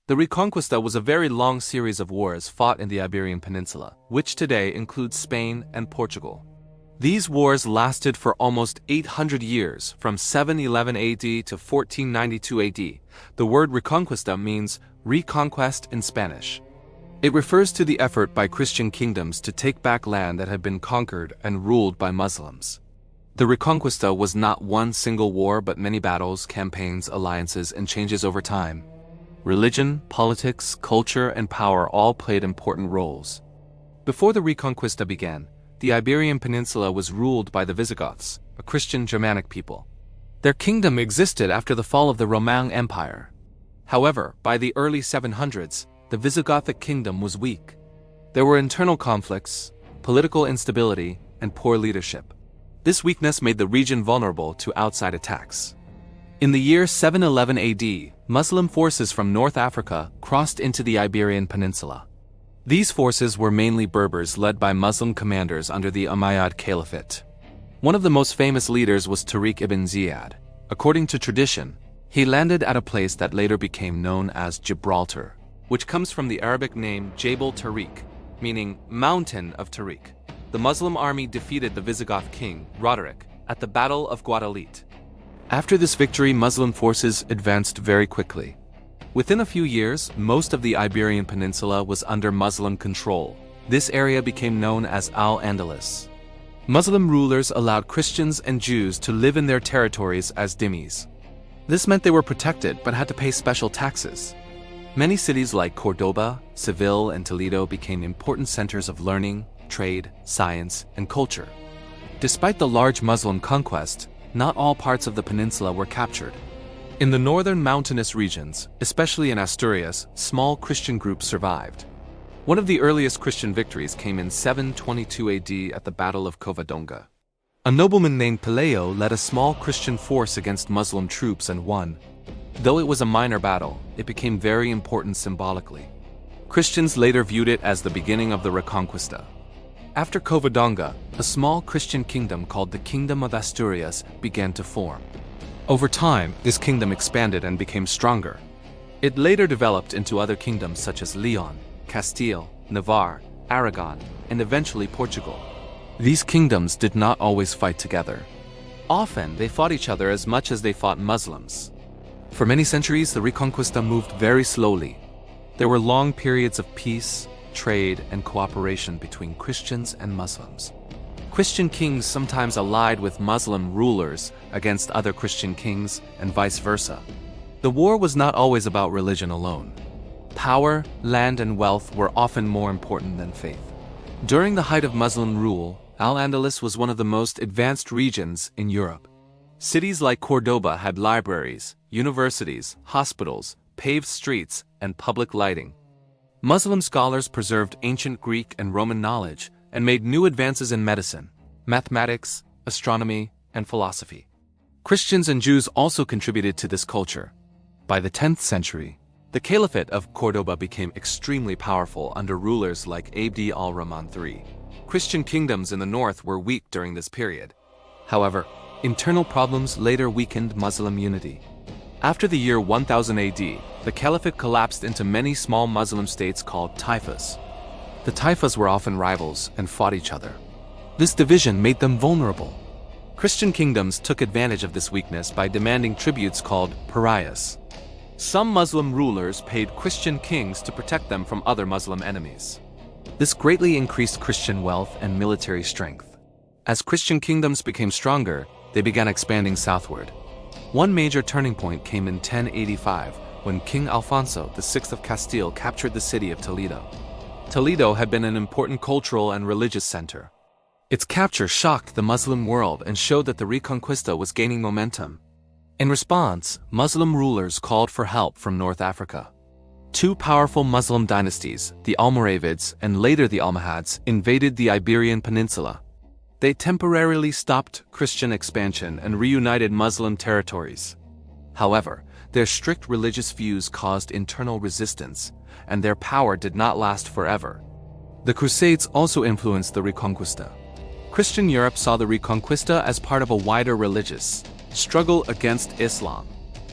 The Reconquista was a very long series of wars fought in the Iberian Peninsula, which today includes Spain and Portugal. These wars lasted for almost 800 years, from 711 AD to 1492 AD. The word Reconquista means reconquest in Spanish. It refers to the effort by Christian kingdoms to take back land that had been conquered and ruled by Muslims. The Reconquista was not one single war but many battles, campaigns, alliances, and changes over time. Religion, politics, culture, and power all played important roles. Before the Reconquista began, the Iberian Peninsula was ruled by the Visigoths, a Christian Germanic people. Their kingdom existed after the fall of the Roman Empire. However, by the early 700s, the Visigothic kingdom was weak. There were internal conflicts, political instability, and poor leadership. This weakness made the region vulnerable to outside attacks. In the year 711 AD, Muslim forces from North Africa crossed into the Iberian Peninsula. These forces were mainly Berbers led by Muslim commanders under the Umayyad Caliphate. One of the most famous leaders was Tariq ibn Ziyad. According to tradition, he landed at a place that later became known as Gibraltar, which comes from the Arabic name Jabal Tariq, meaning Mountain of Tariq. The Muslim army defeated the Visigoth king, Roderick, at the Battle of Guadalete. After this victory, Muslim forces advanced very quickly. Within a few years, most of the Iberian Peninsula was under Muslim control. This area became known as Al-Andalus. Muslim rulers allowed Christians and Jews to live in their territories as dhimmis. This meant they were protected but had to pay special taxes. Many cities like Cordoba, Seville, and Toledo became important centers of learning, trade, science, and culture. Despite the large Muslim conquest, not all parts of the peninsula were captured. In the northern mountainous regions, especially in Asturias, small Christian groups survived. One of the earliest Christian victories came in 722 AD at the Battle of Covadonga. A nobleman named Toledo led a small Christian force against Muslim troops and won. Though it was a minor battle, it became very important symbolically. Christians later viewed it as the beginning of the Reconquista. After Covadonga, a small Christian kingdom called the Kingdom of Asturias began to form. Over time, this kingdom expanded and became stronger. It later developed into other kingdoms such as Leon, Castile, Navarre, Aragon, and eventually Portugal. These kingdoms did not always fight together. Often, they fought each other as much as they fought Muslims. For many centuries, the Reconquista moved very slowly. There were long periods of peace, trade, and cooperation between Christians and Muslims. Christian kings sometimes allied with Muslim rulers against other Christian kings and vice versa. The war was not always about religion alone. Power, land, and wealth were often more important than faith. During the height of Muslim rule, Al-Andalus was one of the most advanced regions in Europe. Cities like Cordoba had libraries, universities, hospitals, paved streets, and public lighting. Muslim scholars preserved ancient Greek and Roman knowledge and made new advances in medicine, mathematics, astronomy, and philosophy. Christians and Jews also contributed to this culture. By the 10th century, the Caliphate of Cordoba became extremely powerful under rulers like Abd al-Rahman III. Christian kingdoms in the north were weak during this period. However, internal problems later weakened Muslim unity. After the year 1000 AD, the Caliphate collapsed into many small Muslim states called taifas. The taifas were often rivals and fought each other. This division made them vulnerable. Christian kingdoms took advantage of this weakness by demanding tributes called pariahs. Some Muslim rulers paid Christian kings to protect them from other Muslim enemies. This greatly increased Christian wealth and military strength. As Christian kingdoms became stronger, they began expanding southward. One major turning point came in 1085 when King Alfonso VI of Castile captured the city of Toledo. Toledo had been an important cultural and religious center. Its capture shocked the Muslim world and showed that the Reconquista was gaining momentum. In response, Muslim rulers called for help from North Africa. Two powerful Muslim dynasties, the Almoravids and later the Almohads, invaded the Iberian Peninsula. They temporarily stopped Christian expansion and reunited Muslim territories. However, their strict religious views caused internal resistance, and their power did not last forever. The Crusades also influenced the Reconquista. Christian Europe saw the Reconquista as part of a wider religious struggle against Islam.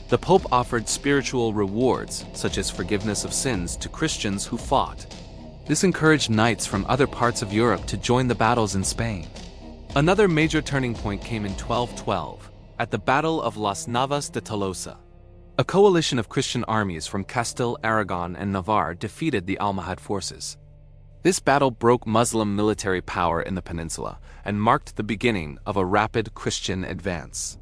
The Pope offered spiritual rewards, such as forgiveness of sins, to Christians who fought. This encouraged knights from other parts of Europe to join the battles in Spain. Another major turning point came in 1212, at the Battle of Las Navas de Tolosa. A coalition of Christian armies from Castile, Aragon, and Navarre defeated the Almohad forces. This battle broke Muslim military power in the peninsula and marked the beginning of a rapid Christian advance.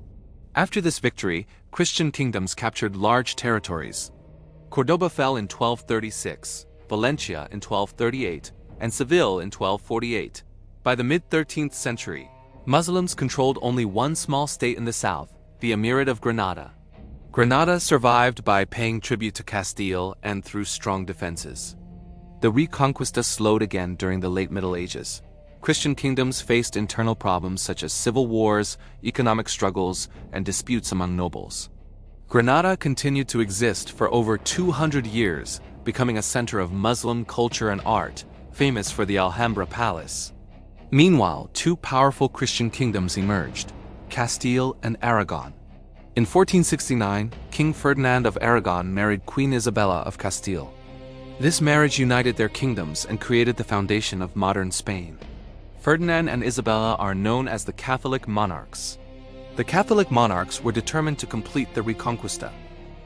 After this victory, Christian kingdoms captured large territories. Cordoba fell in 1236, Valencia in 1238, and Seville in 1248. By the mid-13th century, Muslims controlled only one small state in the south, the Emirate of Granada. Granada survived by paying tribute to Castile and through strong defenses. The Reconquista slowed again during the late Middle Ages. Christian kingdoms faced internal problems such as civil wars, economic struggles, and disputes among nobles. Granada continued to exist for over 200 years, becoming a center of Muslim culture and art, famous for the Alhambra Palace. Meanwhile, two powerful Christian kingdoms emerged, Castile and Aragon. In 1469, King Ferdinand of Aragon married Queen Isabella of Castile. This marriage united their kingdoms and created the foundation of modern Spain. Ferdinand and Isabella are known as the Catholic monarchs. The Catholic monarchs were determined to complete the Reconquista.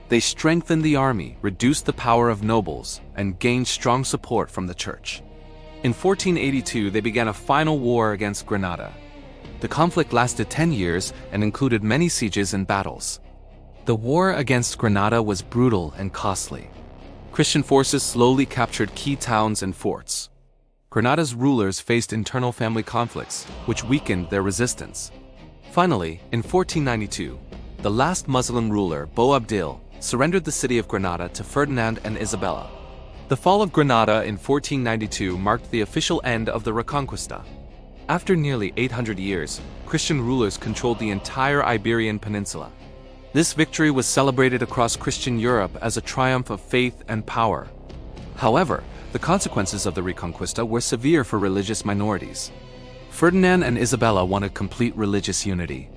They strengthened the army, reduced the power of nobles, and gained strong support from the church. In 1482, they began a final war against Granada. The conflict lasted 10 years and included many sieges and battles. The war against Granada was brutal and costly. Christian forces slowly captured key towns and forts. Granada's rulers faced internal family conflicts, which weakened their resistance. Finally, in 1492, the last Muslim ruler, Boabdil, surrendered the city of Granada to Ferdinand and Isabella. The fall of Granada in 1492 marked the official end of the Reconquista. After nearly 800 years, Christian rulers controlled the entire Iberian Peninsula. This victory was celebrated across Christian Europe as a triumph of faith and power. However, the consequences of the Reconquista were severe for religious minorities. Ferdinand and Isabella wanted complete religious unity.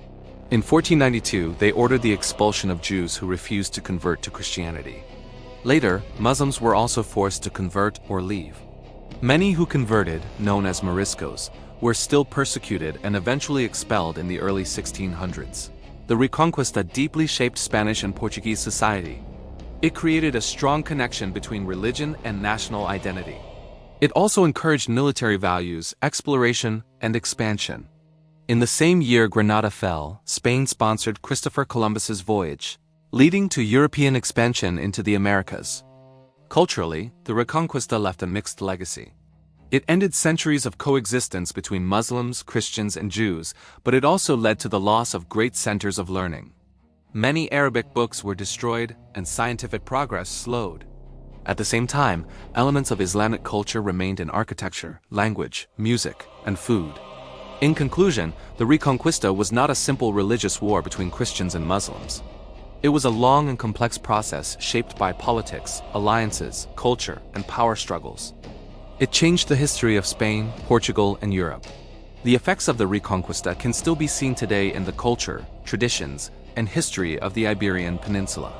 In 1492, they ordered the expulsion of Jews who refused to convert to Christianity. Later, Muslims were also forced to convert or leave. Many who converted, known as Moriscos, were still persecuted and eventually expelled in the early 1600s. The Reconquista deeply shaped Spanish and Portuguese society. It created a strong connection between religion and national identity. It also encouraged military values, exploration, and expansion. In the same year Granada fell, Spain sponsored Christopher Columbus's voyage, leading to European expansion into the Americas. Culturally, the Reconquista left a mixed legacy. It ended centuries of coexistence between Muslims, Christians, and Jews, but it also led to the loss of great centers of learning. Many Arabic books were destroyed, and scientific progress slowed. At the same time, elements of Islamic culture remained in architecture, language, music, and food. In conclusion, the Reconquista was not a simple religious war between Christians and Muslims. It was a long and complex process shaped by politics, alliances, culture, and power struggles. It changed the history of Spain, Portugal, and Europe. The effects of the Reconquista can still be seen today in the culture, traditions, and history of the Iberian Peninsula.